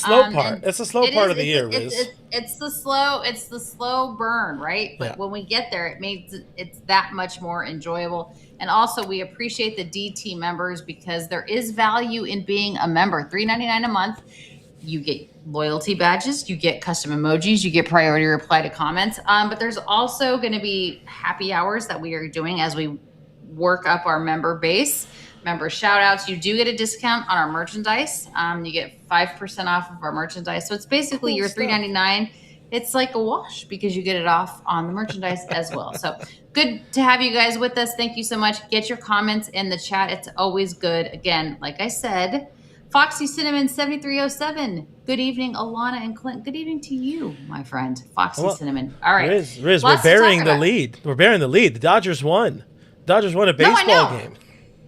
Slow part. And It's the slow part of the year, Riz. it's the slow burn, right? But Yeah. when we get there, it makes it's that much more enjoyable. And also, we appreciate the DT members because there is value in being a member. $3.99 a month. You get loyalty badges, you get custom emojis, you get priority reply to comments. But there's also going to be happy hours that we are doing as we work up our member base. Member shout outs. You do get a discount on our merchandise. You get 5% off of our merchandise. So it's basically your $3.99. It's like a wash because you get it off on the merchandise as well. So good to have you guys with us. Thank you so much. Get your comments in the chat. It's always good. Again, like I said, Foxy Cinnamon 7307. Good evening, Alana and Clint. Good evening to you, my friend. Foxy Cinnamon. All right. Riz, we're burying the lead. We're burying the lead. The Dodgers won. Dodgers won a baseball game.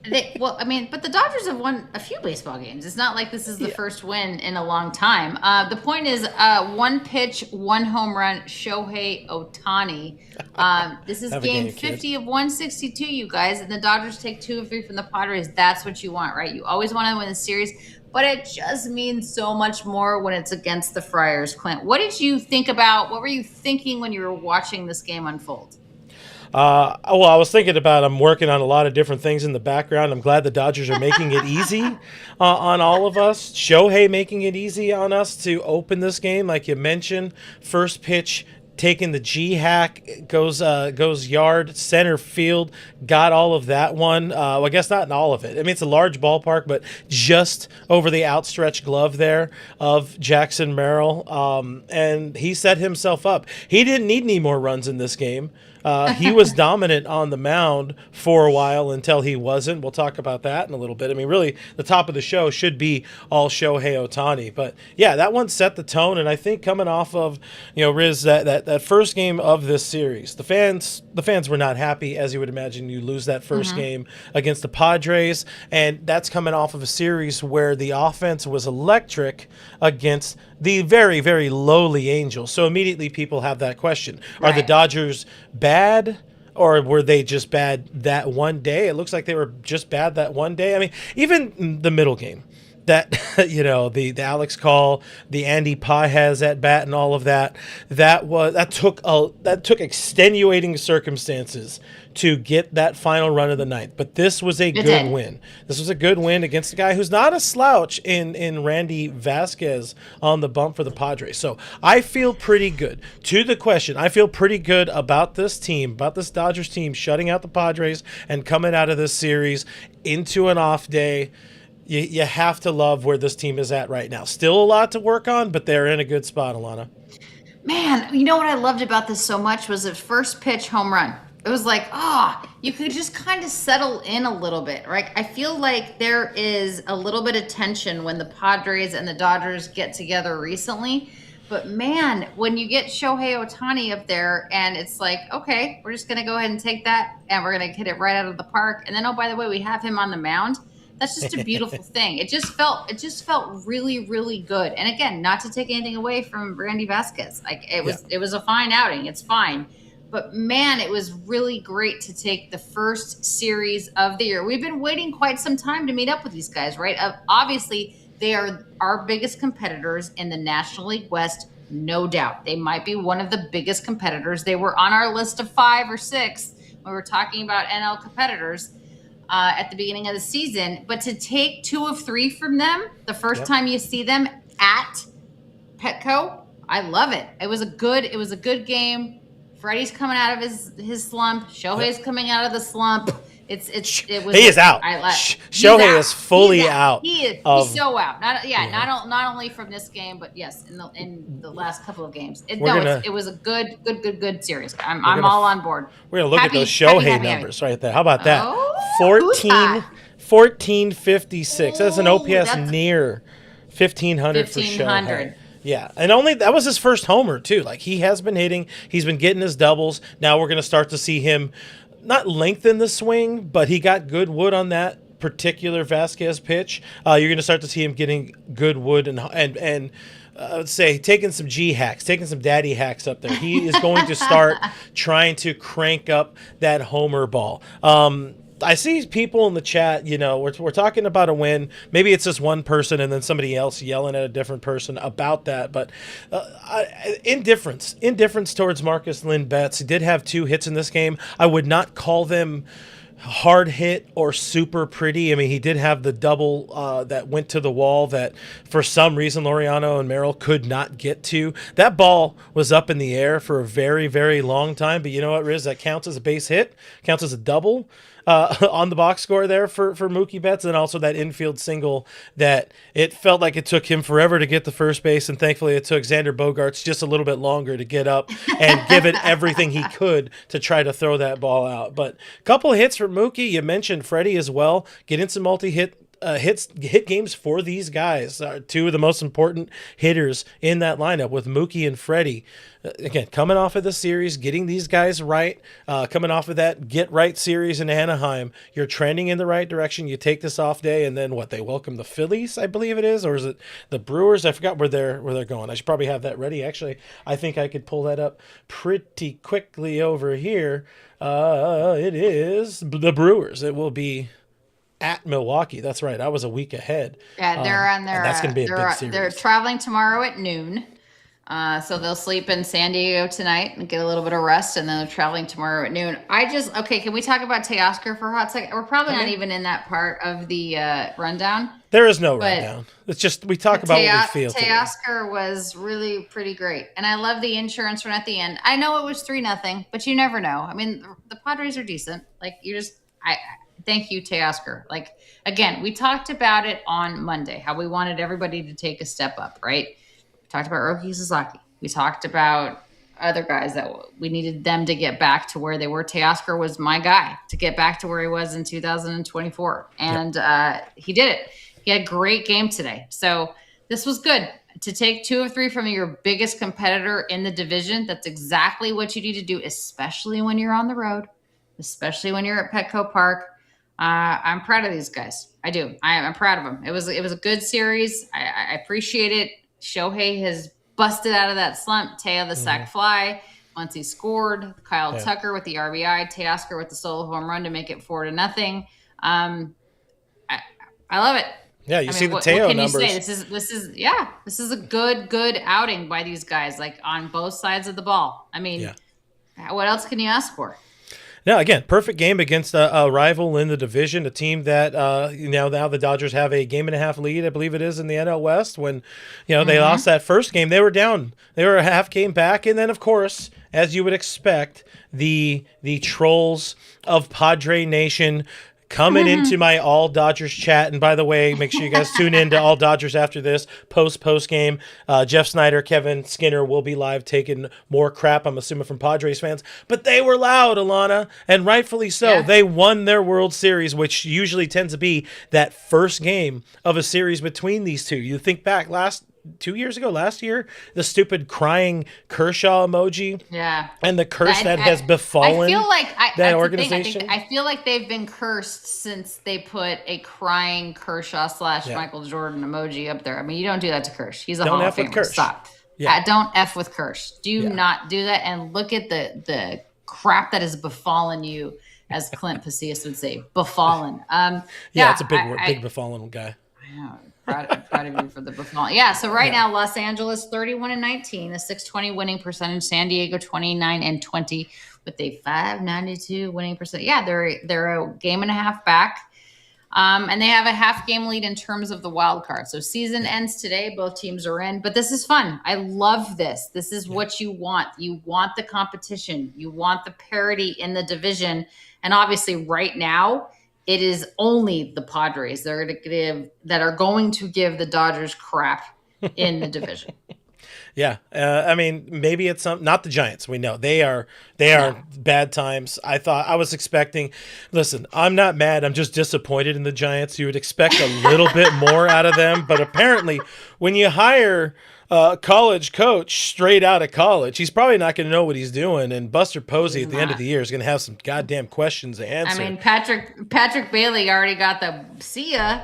But the Dodgers have won a few baseball games. It's not like this is the first win in a long time. The point is, one pitch, one home run, Shohei Ohtani. This is game 50 of 162, you guys. And the Dodgers take 2 of 3 from the Padres. That's what you want, right? You always want to win the series. But it just means so much more when it's against the Friars. Clint, what did you think about? What were you thinking when you were watching this game unfold? Well, I was thinking about I'm working on a lot of different things in the background. I'm glad the Dodgers are making it easy on all of us. Shohei making it easy on us to open this game, like you mentioned. First pitch, taking the G-hack, goes yard, center field, got all of that one. Well, I guess not in all of it. I mean, it's a large ballpark, but just over the outstretched glove there of Jackson Merrill. And he set himself up. He didn't need any more runs in this game. He was dominant on the mound for a while until he wasn't. We'll talk about that in a little bit. I mean, really, the top of the show should be all Shohei Ohtani. But, yeah, that one set the tone. And I think coming off of, Riz, that first game of this series, the fans were not happy, as you would imagine. You lose that first game against the Padres. And that's coming off of a series where the offense was electric against the very, very lowly Angels. So immediately people have that question. Are the Dodgers bad, or were they just bad that one day? It looks like they were just bad that one day. I mean, even the middle game, that, the Alex Call, the Andy Pages at bat and all of that, that took extenuating circumstances to get that final run of the ninth. But this was a good win. This was a good win against a guy who's not a slouch in Randy Vasquez on the bump for the Padres. So I feel pretty good. To the question, I feel pretty good about this team, about this Dodgers team shutting out the Padres and coming out of this series into an off day. You have to love where this team is at right now. Still a lot to work on, but they're in a good spot, Alana. Man, you know what I loved about this so much was the first pitch home run. It was like, you could just kind of settle in a little bit, right? I feel like there is a little bit of tension when the Padres and the Dodgers get together recently. But man, when you get Shohei Ohtani up there and it's like, okay, we're just going to go ahead and take that and we're going to hit it right out of the park. And then, oh, by the way, we have him on the mound. That's just a beautiful thing. It just felt really, really good. And again, not to take anything away from Randy Vasquez. Like it was a fine outing. It's fine. But man, it was really great to take the first series of the year. We've been waiting quite some time to meet up with these guys, right? Obviously, they are our biggest competitors in the National League West, no doubt. They might be one of the biggest competitors. They were on our list of 5 or 6 when we were talking about NL competitors at the beginning of the season. But to take 2 of 3 from them, the first time you see them at Petco, I love it. It was a good game. Freddie's coming out of his slump. Shohei's coming out of the slump. He is out. Shohei is fully out. He's so out. Not only from this game, but yes, in the last couple of games. It was a good series. I'm all on board. We're gonna look at those Shohei numbers right there. How about that? 1456. That's an OPS near 1500 for Shohei. Yeah, and that was his first homer too. Like he has been hitting, he's been getting his doubles. Now we're going to start to see him not lengthen the swing, but he got good wood on that particular Vasquez pitch. You're going to start to see him getting good wood and I would say taking some G-hacks, taking some daddy hacks up there. He is going to start trying to crank up that homer ball. I see people in the chat, we're talking about a win. Maybe it's just one person and then somebody else yelling at a different person about that. But indifference towards Marcus Lynn Betts. He did have 2 hits in this game. I would not call them hard hit or super pretty. I mean, he did have the double that went to the wall that for some reason Laureano and Merrill could not get to. That ball was up in the air for a very, very long time. But you know what, Riz? That counts as a base hit, counts as a double on the box score there for Mookie Betts, and also that infield single that it felt like it took him forever to get to first base, and thankfully it took Xander Bogaerts just a little bit longer to get up and give it everything he could to try to throw that ball out. But a couple of hits for Mookie. You mentioned Freddie as well. Getting some multi-hit hit games for these guys. 2 of the most important hitters in that lineup with Mookie and Freddie. Again, coming off of the series, getting these guys right, coming off of that get right series in Anaheim, you're trending in the right direction. You take this off day, and then they welcome the Phillies, I believe it is, or is it the Brewers? I forgot where they're going. I should probably have that ready. Actually, I think I could pull that up pretty quickly over here. It is the Brewers. It will be at Milwaukee. That's right. I was a week ahead. Yeah, they're on their. That's going to be a big series. They're traveling tomorrow at noon, so they'll sleep in San Diego tonight and get a little bit of rest, and then they're traveling tomorrow at noon. Can we talk about Teoscar for a hot second? We're probably not even in that part of the rundown. There is no rundown. It's just we talk about what we feel. Teoscar was really pretty great, and I love the insurance run at the end. I know it was 3-0, but you never know. I mean, the Padres are decent. Thank you, Teoscar. Again, we talked about it on Monday, how we wanted everybody to take a step up, right? We talked about Roki Sasaki. We talked about other guys that we needed them to get back to where they were. Teoscar was my guy to get back to where he was in 2024. And he did it. He had a great game today. So this was good. To take 2 of 3 from your biggest competitor in the division, that's exactly what you need to do, especially when you're on the road, especially when you're at Petco Park. I'm proud of these guys. I do. I'm proud of them. It was a good series. I appreciate it. Shohei has busted out of that slump. Teo the sac fly once he scored. Kyle Tucker with the RBI. Teoscar with the solo home run to make it 4-0. I love it. Yeah, you see the Teo numbers. You say? This is a good outing by these guys, on both sides of the ball. I mean, what else can you ask for? Now, again, perfect game against a rival in the division, a team that now the Dodgers have a 1.5 lead, I believe it is, in the NL West. When they lost that first game, they were down. They were a half game back, and then, of course, as you would expect, the trolls of Padre Nation coming into my All Dodgers chat. And by the way, make sure you guys tune in to All Dodgers after this post game. Jeff Snyder, Kevin Skinner will be live taking more crap, I'm assuming, from Padres fans. But they were loud, Alana, and rightfully so. Yeah. They won their World Series, which usually tends to be that first game of a series between these two. You think back last year, the stupid crying Kershaw emoji. Yeah. And the curse has befallen that organization. I feel like they've been cursed since they put a crying Kershaw / Michael Jordan emoji up there. I mean, you don't do that to Kersh. He's a Hall of Famer. Stop. Yeah. Don't F with Kersh. Do not do that. And look at the crap that has befallen you, as Clint Pasillas would say, befallen. It's a big befallen guy. I know. Proud of you for the befallen. Yeah. So now Los Angeles 31-19, a 620 winning percentage. San Diego 29-20 with a 592 winning percent. Yeah, they're a 1.5 games back, and they have a half game lead in terms of the wild card. So season ends today. Both teams are in, but this is fun. I love this. This is what you want. You want the competition. You want the parity in the division, and obviously right now, it is only the Padres that are going to give the Dodgers crap in the division. Yeah, I mean, maybe it's not the Giants. We know they are bad times. I was expecting. Listen, I'm not mad. I'm just disappointed in the Giants. You would expect a little bit more out of them, but apparently, when you hire a college coach straight out of college, he's probably not going to know what he's doing. And Buster Posey at the end of the year is going to have some goddamn questions to answer. I mean, Patrick Bailey already got the see ya.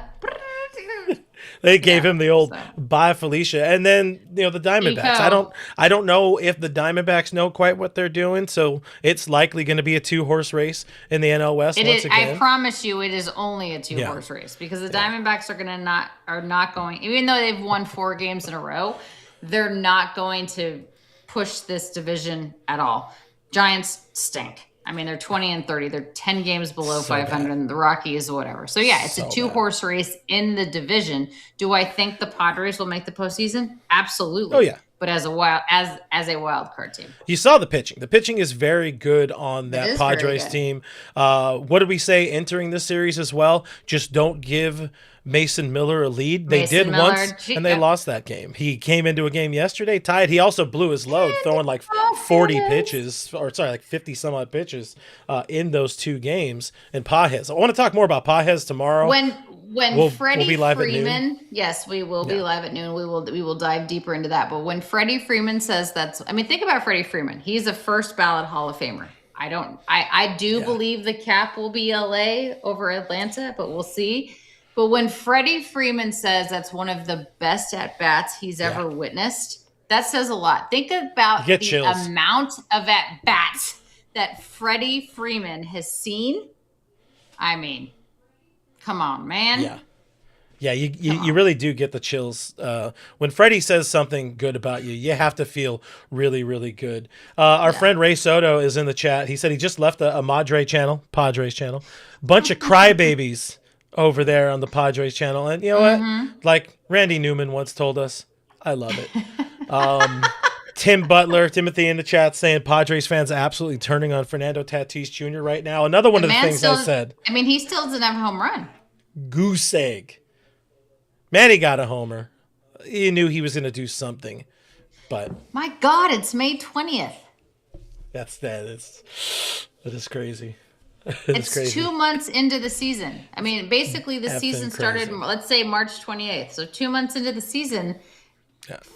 They gave him the old so. bye Felicia. And then, the Diamondbacks. I don't know if the Diamondbacks know quite what they're doing, so it's likely going to be a 2-horse race in the NL West once again. I promise you it is only a 2-horse race because the Diamondbacks are not going, even though they've won 4 games in a row, they're not going to push this division at all. Giants stink. I mean, they're 20-30. They're 10 games below 500, and the Rockies, whatever. So, yeah, it's a 2-horse race in the division. Do I think the Padres will make the postseason? Absolutely. Oh, yeah. But as a wild card team. You saw the pitching. The pitching is very good on that Padres team. What did we say entering this series as well? Just don't give Mason Miller a lead. They did once, and they lost that game. He came into a game yesterday, tied. He also blew his load, throwing like 40 pitches, like 50 some odd pitches in those 2 games. And Pages. I want to talk more about Pages tomorrow. When Freddie Freeman, yes, we will be live at noon. We will dive deeper into that. But when Freddie Freeman says think about Freddie Freeman. He's a first ballot Hall of Famer. I do believe the cap will be LA over Atlanta, but we'll see. But when Freddie Freeman says that's one of the best at-bats he's ever witnessed, that says a lot. Think about the amount of at-bats that Freddie Freeman has seen. I mean, come on, man. Yeah, you really do get the chills. When Freddie says something good about you, you have to feel really, really good. Our friend Ray Soto is in the chat. He said he just left a Padres channel. Bunch of crybabies over there on the Padres channel. And you know what? Like Randy Newman once told us, I love it. Timothy in the chat saying Padres fans are absolutely turning on Fernando Tatis Jr. right now. Another one of the things I said. I mean, he still doesn't have a home run. Goose egg. Man, he got a homer. You knew he was going to do something. But my God, it's May 20th. That is crazy. It's crazy. 2 months into the season. I mean, basically the season started, let's say March 28th. So 2 months into the season,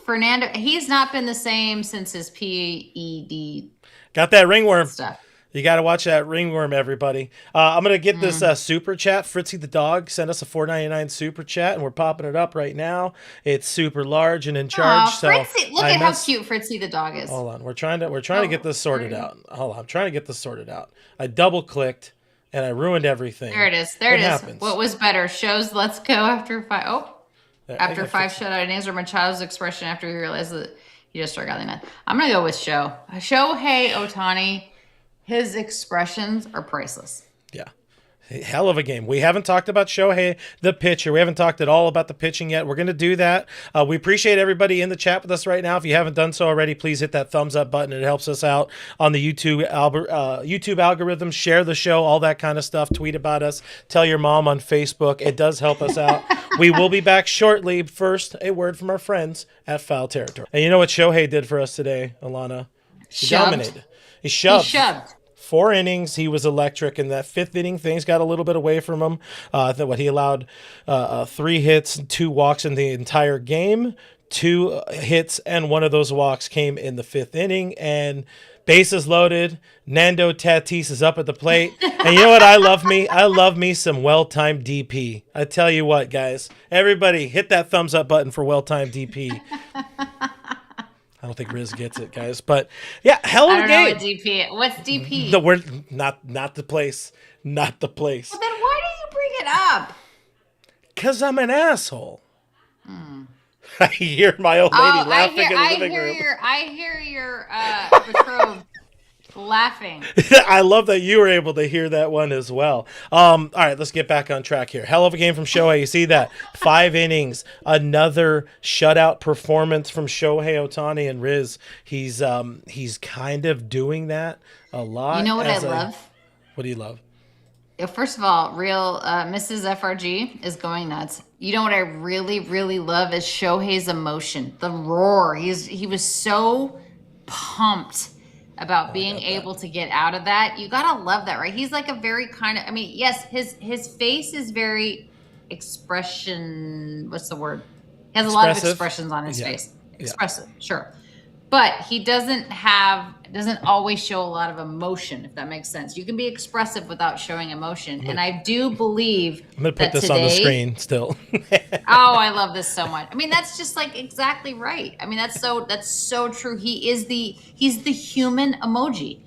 Fernando, he's not been the same since his PED. Got that ringworm stuff. You got to watch that ringworm, everybody. I'm going to get this super chat. Fritzy the dog sent us a $4.99 super chat, and we're popping it up right now. It's super large and in charge. Fritzy, look at how cute Fritzy the dog is. Hold on. We're trying to get this sorted out. Hold on. I'm trying to get this sorted out. I double-clicked, and I ruined everything. There it is. There it is. What was better? Shows Let's Go after 5. Oh. After 5 shutout innings, or my child's expression after he realized that he just struck out the net. I'm going to go with Shohei Ohtani. His expressions are priceless. Yeah. Hell of a game. We haven't talked about Shohei, the pitcher. We haven't talked at all about the pitching yet. We're going to do that. We appreciate everybody in the chat with us right now. If you haven't done so already, please hit that thumbs up button. It helps us out on the YouTube algorithm. Share the show, all that kind of stuff. Tweet about us. Tell your mom on Facebook. It does help us out. We will be back shortly. First, a word from our friends at Foul Territory. And you know what Shohei did for us today, Alana? He dominated. He shoved. 4 innings. He was electric. In that 5th inning, things got a little bit away from him. He allowed 3 hits and 2 walks in the entire game. 2 hits and 1 of those walks came in the 5th inning. And bases loaded. Nando Tatis is up at the plate. And you know what? I love me some well-timed DP. I tell you what, guys. Everybody, hit that thumbs up button for well-timed DP. I don't think Riz gets it, guys. But yeah, hell of a game. I don't know what DP. What's DP? The word, not the place. Not the place. Well, then why do you bring it up? Because I'm an asshole. I hear my old lady laughing in the living room. I hear your betrothed laughing. I love that you were able to hear that one as well. All right, let's get back on track here. Hell of a game from Shohei. You see that? 5 innings. Another shutout performance from Shohei Ohtani and Riz. He's kind of doing that a lot. You know what I love? What do you love? First of all, real Mrs. FRG is going nuts. You know what I really, really love is Shohei's emotion, the roar. He was so pumped about being able to get out of that. You gotta love that, right? He's like a very kind of, yes, his face is very expression. What's the word? He has a lot of expressions on his face. Expressive, sure. but he doesn't always show a lot of emotion, if that makes sense. You can be expressive without showing emotion. And I do believe I'm going to put this on the screen still. Oh, I love this so much. I mean, that's just like exactly right. I mean, that's so true. He's the human emoji.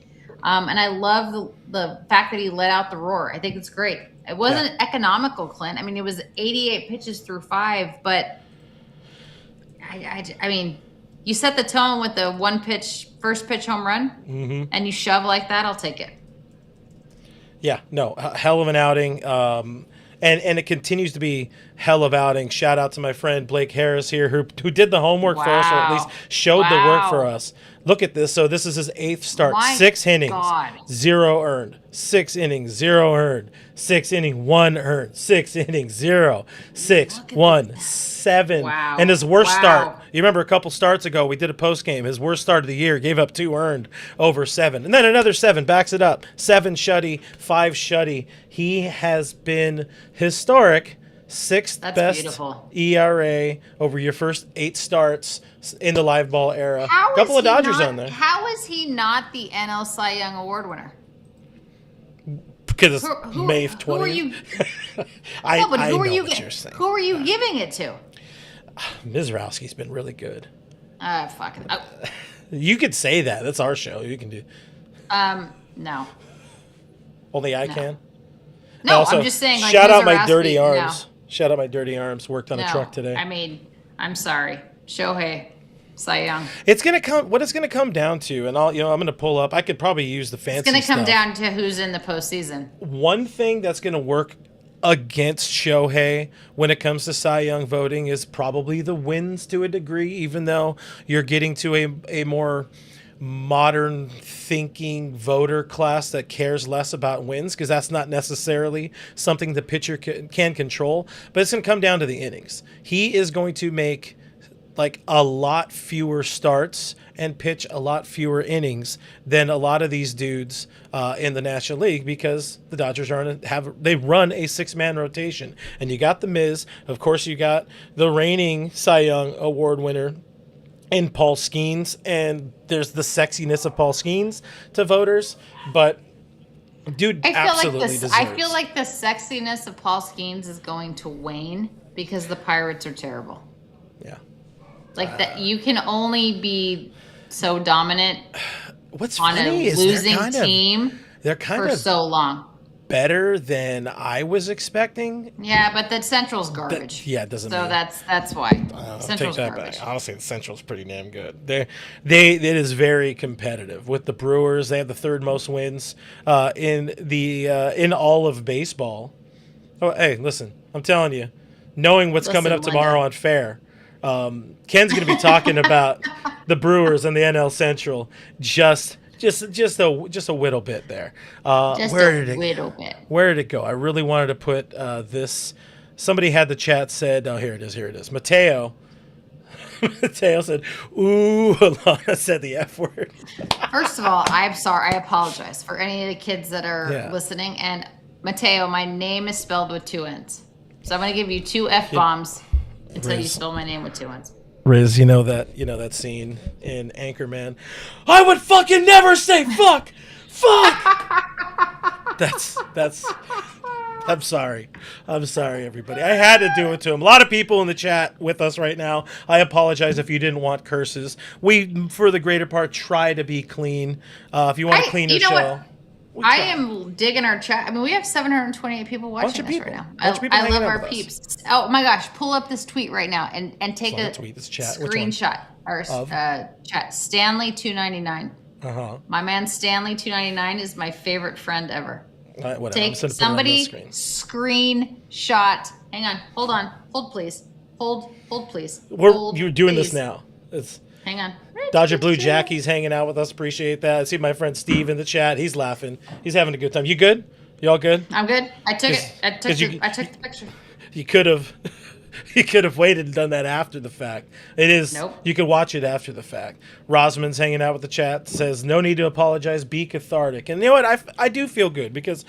And I love the fact that he let out the roar. I think it's great. It wasn't economical, Clint. I mean, it was 88 pitches through 5, but I mean, you set the tone with the first pitch home run, and you shove like that, I'll take it. Yeah, no, hell of an outing. And it continues to be hell of outing. Shout out to my friend Blake Harris here, who did the homework for us, or at least showed the work for us. Look at this. So this is his 8th start. 6 innings, 0 earned. 6 innings, 0 earned. 6 inning, 1 earned. 6 innings, 0. 6, 1, 7. Wow. And his worst start. You remember a couple starts ago, we did a post game. His worst start of the year, gave up 2 earned over 7. And then another 7, backs it up. 7 shutty, 5 shutty. He has been historic. 6th best beautiful. ERA over your first 8 starts in the live ball era. A couple of Dodgers on there. How is he not the NL Cy Young Award winner? Because it's May 20th. Who are you? I know what you're saying. Who are you giving it to? Mizrowski's been really good. Fuck it. You could say that. That's our show. You can do. No. Only I can? No, Also, I'm just saying. Like, shout out my dirty arms. No. Shout out my dirty arms. Worked on a truck today. I mean, I'm sorry. Shohei, Cy Young. It's gonna come. What it's gonna come down to, and I'm gonna pull up. I could probably use the fancy. It's gonna come stuff. down to who's in the postseason. One thing that's gonna work against Shohei when it comes to Cy Young voting is probably the wins to a degree, even though you're getting to a more modern thinking voter class that cares less about wins, because that's not necessarily something the pitcher can control. But it's going to come down to the innings. He is going to make like a lot fewer starts and pitch a lot fewer innings than a lot of these dudes in the National League, because the Dodgers run a 6-man rotation. And you got the Miz, of course you got the reigning Cy Young Award winner in Paul Skeens, and there's the sexiness of Paul Skeens to voters, but dude absolutely deserves. I feel like the sexiness of Paul Skeens is going to wane because the Pirates are terrible. Yeah. Like that, you can only be so dominant What's on funny a is losing team for so long. Better than I was expecting. Yeah, but the Central's garbage. It doesn't. So mean, that's why Central's take that garbage. back. Honestly, the Central's pretty damn good. It is very competitive with the Brewers. They have the 3rd most wins in all of baseball. Oh, hey, listen, I'm telling you, knowing what's coming up tomorrow on Fair, Ken's going to be talking about the Brewers and the NL Central just a little bit there. Where did it go? I really wanted to put this. Somebody had the chat said, oh, here it is. Mateo said, ooh, Alana said the F word. First of all, I'm sorry. I apologize for any of the kids that are listening. And Mateo, my name is spelled with 2 N's. So I'm going to give you 2 F-bombs until you spell my name with 2 N's. Riz, you know that scene in Anchorman. I would fucking never say fuck. That's. I'm sorry, everybody. I had to do it to him. A lot of people in the chat with us right now. I apologize if you didn't want curses. We, for the greater part, try to be clean. If you want to clean the show. I am digging our chat. I mean, we have 728 people watching us right now. I love our peeps. Oh my gosh, pull up this tweet right now and take a screenshot or chat. Stanley 299. My man Stanley 299 is my favorite friend ever. Take somebody screenshot. Hang on, hold please. Hold please. You're doing this now. Hang on. Dodger Blue Jackie's hanging out with us. Appreciate that. I see my friend Steve in the chat. He's laughing. He's having a good time. You good? You all good? I'm good. I took the picture. You could have waited and done that after the fact. It is. Nope. You could watch it after the fact. Rosman's hanging out with the chat. Says no need to apologize. Be cathartic. And you know what? I do feel good because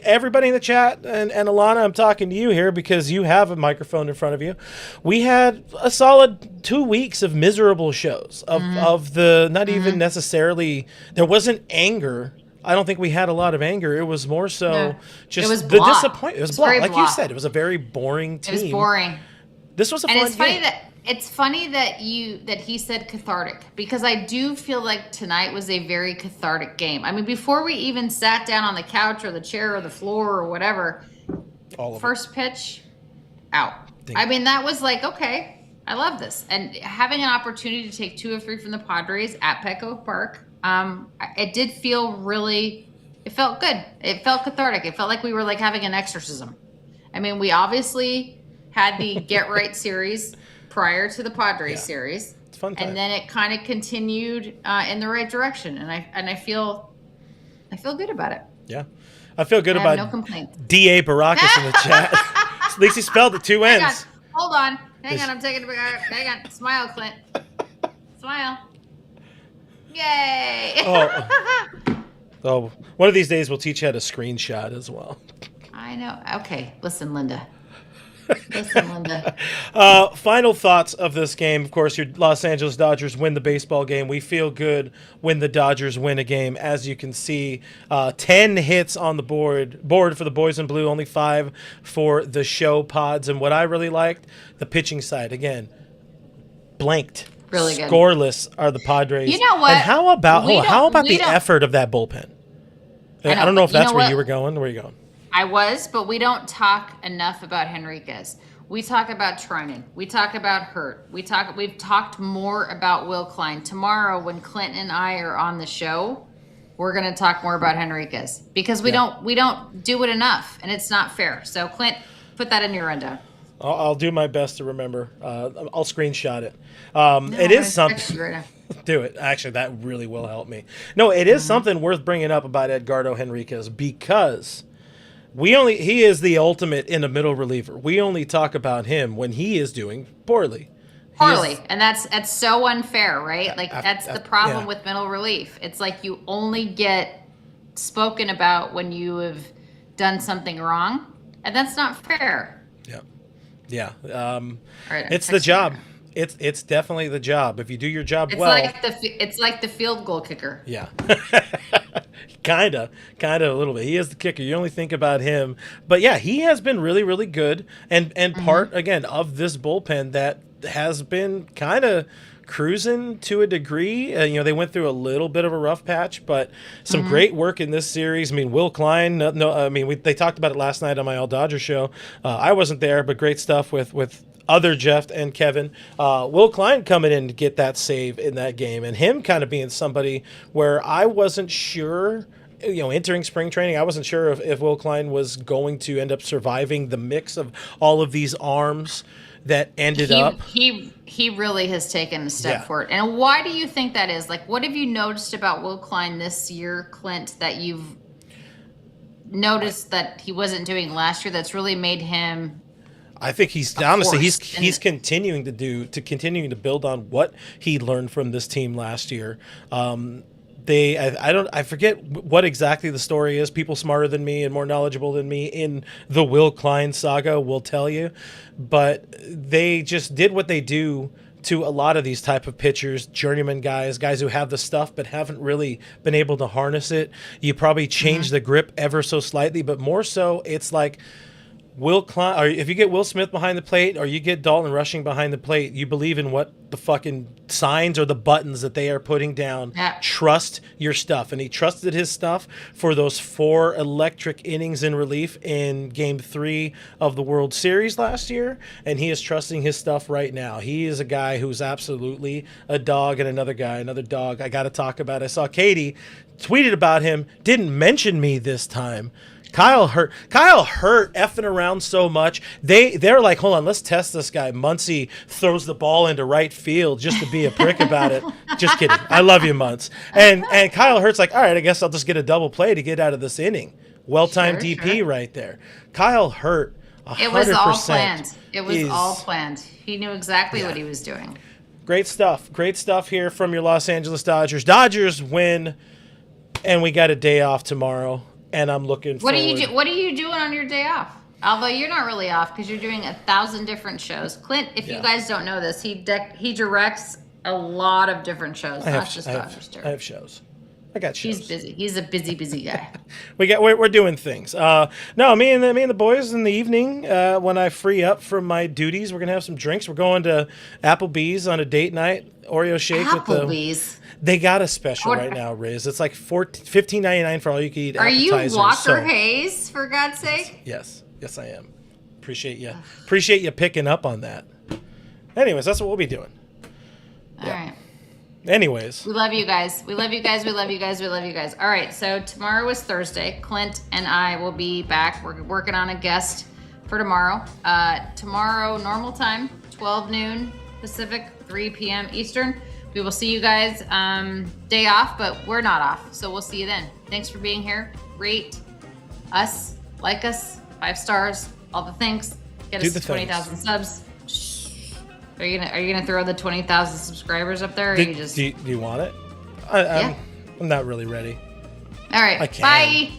everybody in the chat, and Alana, I'm talking to you here because you have a microphone in front of you. We had a solid 2 weeks of miserable shows of the not even necessarily, there wasn't anger. I don't think we had a lot of anger. It was more so just it was the blah. disappointment. It was blah. Like blah. You said, it was a very boring team. It was boring. This was a and fun it's funny game. it's funny that he said cathartic, because I do feel like tonight was a very cathartic game. I mean, before we even sat down on the couch or the chair or the floor or whatever, first pitch, out. I mean, that was like, okay, I love this. And having an opportunity to take 2 of 3 from the Padres at Petco Park, it did feel really, it felt good. It felt cathartic. It felt like we were like having an exorcism. I mean, we obviously had the Get Right series prior to the Padres series. It's fun time. And then it kind of continued in the right direction. And I feel good about it. Yeah. I feel good about no complaints. D.A. Baracus in the chat. At least he spelled it 2 N's. Hold on. Hang on. I'm taking it. Hang on. Smile, Clint. Smile. Yay. Oh, one of these days we'll teach you how to screenshot as well. I know. Okay. Listen, Linda. Final thoughts of this game. Of course, your Los Angeles Dodgers win the baseball game. We feel good when the Dodgers win a game. As you can see, 10 hits on the board for the boys in blue, only 5 for the show pods. And what I really liked, the pitching side. Again, blanked. Really good. Scoreless are the Padres. You know what? And how about the effort of that bullpen? I don't know if that's where you were going. Where are you going? I was, but we don't talk enough about Henriquez. We talk about Trinan. We talk about Hurt. We've talked more about Will Klein. Tomorrow, when Clint and I are on the show, we're going to talk more about Henriquez, because we don't do it enough, and it's not fair. So, Clint, put that in your rundown. I'll do my best to remember. I'll screenshot it. It is something. Right, do it. Actually, that really will help me. No, it is something worth bringing up about Edgardo Henriquez, because he is the ultimate in a middle reliever. We only talk about him when he is doing poorly. And that's so unfair, right? Like, that's the problem with middle relief. It's like you only get spoken about when you have done something wrong, and that's not fair. Yeah. Right, it's the job. It's definitely the job. If you do your job well. It's like the field goal kicker. Yeah. Kinda a little bit. He is the kicker. You only think about him. But yeah, he has been really, really good. And part, again, of this bullpen that has been kind of cruising to a degree. They went through a little bit of a rough patch, but some great work in this series. I mean, Will Klein, they talked about it last night on my All Dodger show. I wasn't there, but great stuff with other Jeff and Kevin. Will Klein coming in to get that save in that game, and him kind of being somebody where I wasn't sure, entering spring training, I wasn't sure if Will Klein was going to end up surviving the mix of all of these arms that ended up. He really has taken a step forward. And why do you think that is? Like, what have you noticed about Will Klein this year, Clint, that you've noticed that he wasn't doing last year that's really made him? I think he's continuing to build on what he learned from this team last year. I forget what exactly the story is. People smarter than me and more knowledgeable than me in the Will Klein saga will tell you, but they just did what they do to a lot of these type of pitchers, journeyman guys who have the stuff but haven't really been able to harness it. You probably change the grip ever so slightly, but more so it's like Will Klein, or if you get Will Smith behind the plate or you get Dalton Rushing behind the plate, you believe in what the fucking signs or the buttons that they are putting down. Yeah. Trust your stuff. And he trusted his stuff for those 4 electric innings in relief in Game 3 of the World Series last year, and he is trusting his stuff right now. He is a guy who's absolutely a dog, and another dog I got to talk about. I saw Katie tweeted about him, didn't mention me this time. Kyle Hurt effing around so much. They're like, hold on, let's test this guy. Muncy throws the ball into right field just to be a prick about it. Just kidding. I love you, Muntz. And Kyle Hurt's like, all right, I guess I'll just get a double play to get out of this inning. Well-timed DP right there. Kyle Hurt, 100%. It was all planned. It was all planned. He knew exactly what he was doing. Great stuff. Great stuff here from your Los Angeles Dodgers. Dodgers win, and we got a day off tomorrow. and I'm looking What forward. What are you doing on your day off? Although you're not really off because you're doing 1,000 different shows. Clint, if you guys don't know this, he directs a lot of different shows, not just Dodgers. I have shows. I got shows. He's busy. He's a busy guy. We're doing things. No, me and the boys in the evening when I free up from my duties, we're gonna have some drinks. We're going to Applebee's on a date night. Oreo shake Applebee's. They got a special right now, Riz. It's like $15.99 for all you can eat. Are you appetizers, Walker Hayes, for God's sake? Yes, I am. Appreciate you picking up on that. Anyways, that's what we'll be doing. All right. Anyways. We love you guys. We love you guys. We love you guys. We love you guys. All right. So tomorrow is Thursday. Clint and I will be back. We're working on a guest for tomorrow. Tomorrow, normal time, 12 noon Pacific, 3 p.m. Eastern. We will see you guys day off, but we're not off. So we'll see you then. Thanks for being here. Rate us, like us, 5 stars, all the things. Get us to 20,000 subs. Are you gonna throw the 20,000 subscribers up there, or do you want it? I'm not really ready. All right. I can. Bye.